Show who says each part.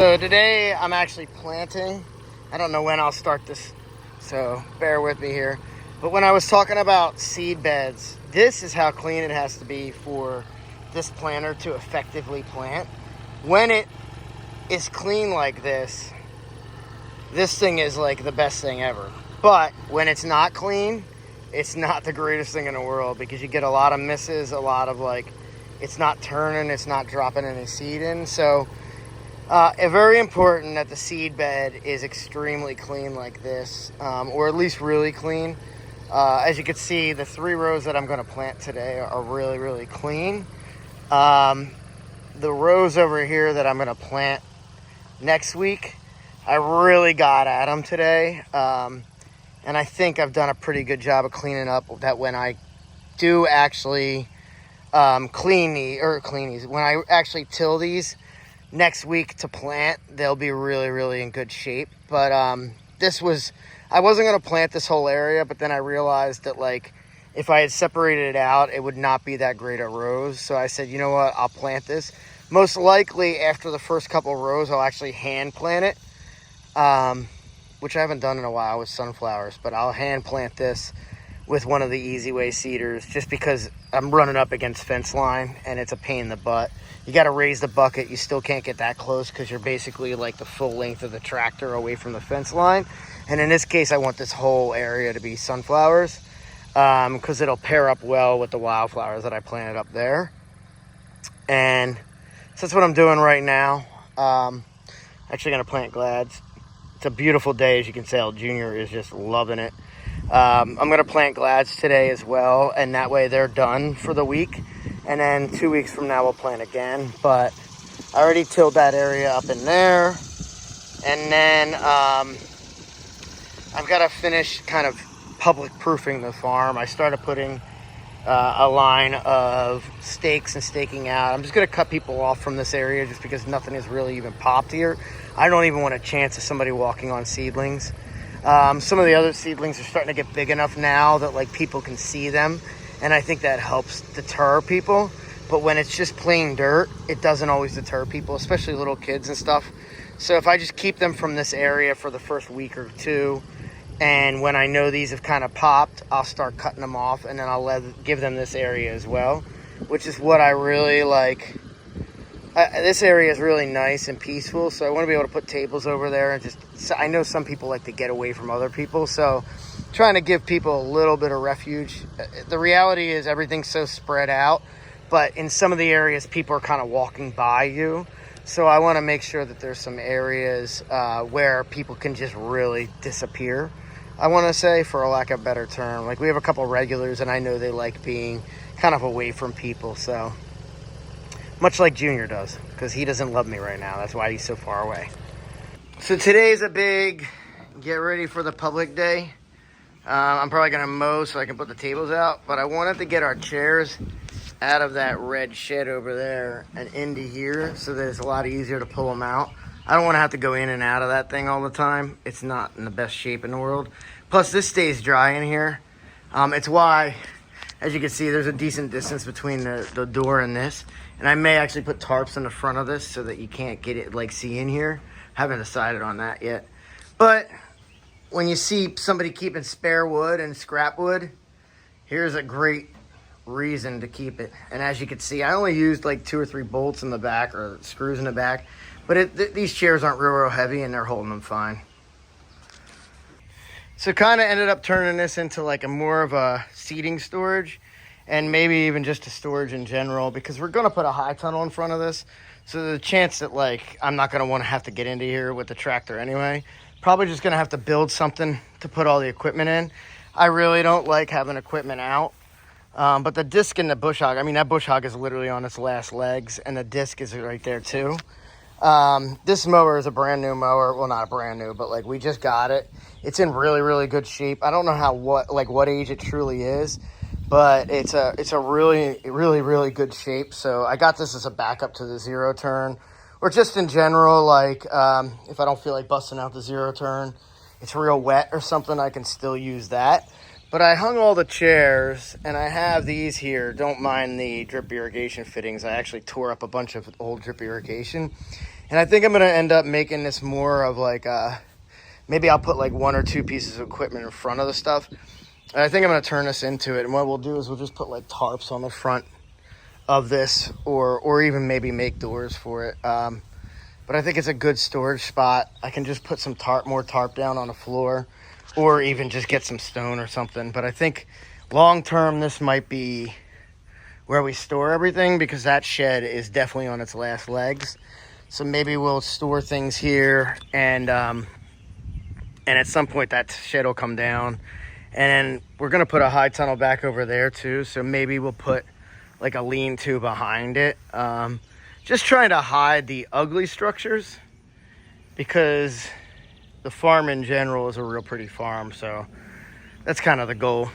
Speaker 1: So today I'm actually planting. I don't know when I'll start this, so bear with me here. But when I was talking about seed beds, this is how clean it has to be for this planter to effectively plant. When it is clean like this thing is like the best thing ever. But when it's not clean, it's not the greatest thing in the world, because you get a lot of misses, a lot of it's not turning, it's not dropping any seed in. So very important that the seed bed is extremely clean like this, or at least really clean. As you can see, the 3 rows that I'm going to plant today are really, really clean. The rows over here that I'm going to plant next week, I really got at them today. And I think I've done a pretty good job of cleaning up that when I do actually clean these, when I actually till these next week to plant, they'll be really, really in good shape. But I wasn't going to plant this whole area, but then I realized that if I had separated it out, it would not be that great of rows. So I said, you know what, I'll plant this. Most likely after the first couple rows, I'll actually hand plant it, which I haven't done in a while with sunflowers, but I'll hand plant this with one of the Easy Way seeders, just because I'm running up against fence line and it's a pain in the butt. You got to raise the bucket. You still can't get that close because you're basically the full length of the tractor away from the fence line. And in this case, I want this whole area to be sunflowers, because it'll pair up well with the wildflowers that I planted up there. And so that's what I'm doing right now. Actually going to plant glads. It's a beautiful day, as you can tell. Junior is just loving it. I'm going to plant glads today as well, and that way they're done for the week. And then 2 weeks from now, we'll plant again. But I already tilled that area up in there. And then I've got to finish kind of public proofing the farm. I started putting a line of stakes and staking out. I'm just going to cut people off from this area just because nothing has really even popped here. I don't even want a chance of somebody walking on seedlings. Some of the other seedlings are starting to get big enough now that people can see them, and I think that helps deter people. But when it's just plain dirt, it doesn't always deter people, especially little kids and stuff. So if I just keep them from this area for the first week or two, and when I know these have kind of popped, I'll start cutting them off, and then I'll give them this area as well, which is what I really like. This area is really nice and peaceful, so I want to be able to put tables over there and I know some people like to get away from other people, so trying to give people a little bit of refuge. The reality is everything's so spread out, but in some of the areas, people are kind of walking by you. So I want to make sure that there's some areas where people can just really disappear, I want to say, for a lack of a better term. We have a couple regulars, and I know they like being kind of away from people, so much like Junior does, because he doesn't love me right now. That's why he's so far away. So today's a big get ready for the public day. I'm probably going to mow so I can put the tables out, but I wanted to get our chairs out of that red shed over there and into here so that it's a lot easier to pull them out. I don't want to have to go in and out of that thing all the time. It's not in the best shape in the world. Plus, this stays dry in here. It's why, as you can see, there's a decent distance between the door and this. And I may actually put tarps in the front of this so that you can't get it, see in here. Haven't decided on that yet. But when you see somebody keeping spare wood and scrap wood, here's a great reason to keep it. And as you can see, I only used 2 or 3 bolts in the back, or screws in the back. But these chairs aren't real heavy, and they're holding them fine. So kind of ended up turning this into a more of a seating storage, and maybe even just a storage in general, because we're going to put a high tunnel in front of this. So the chance that I'm not going to want to have to get into here with the tractor anyway. Probably just going to have to build something to put all the equipment in. I really don't like having equipment out. But the disc in the bush hog, that bush hog is literally on its last legs, and the disc is right there too. This mower is a brand new mower. Well, not brand new, but we just got it. It's in really, really good shape. I don't know what age it truly is, but it's a really, really, really good shape. So I got this as a backup to the zero turn, or just in general, if I don't feel like busting out the zero turn, it's real wet or something, I can still use that. But I hung all the chairs, and I have these here. Don't mind the drip irrigation fittings. I actually tore up a bunch of old drip irrigation. And I think I'm going to end up making this more of like, maybe I'll put like 1 or 2 pieces of equipment in front of the stuff. And I think I'm going to turn this into it. And what we'll do is we'll just put like tarps on the front of this, or even maybe make doors for it. But I think it's a good storage spot. I can just put some more tarp down on the floor, or even just get some stone or something. But I think long term, this might be where we store everything, because that shed is definitely on its last legs. So maybe we'll store things here, and at some point that shed will come down. And we're gonna put a high tunnel back over there too. So maybe we'll put like a lean-to behind it. Just trying to hide the ugly structures, because the farm in general is a real pretty farm. So that's kind of the goal.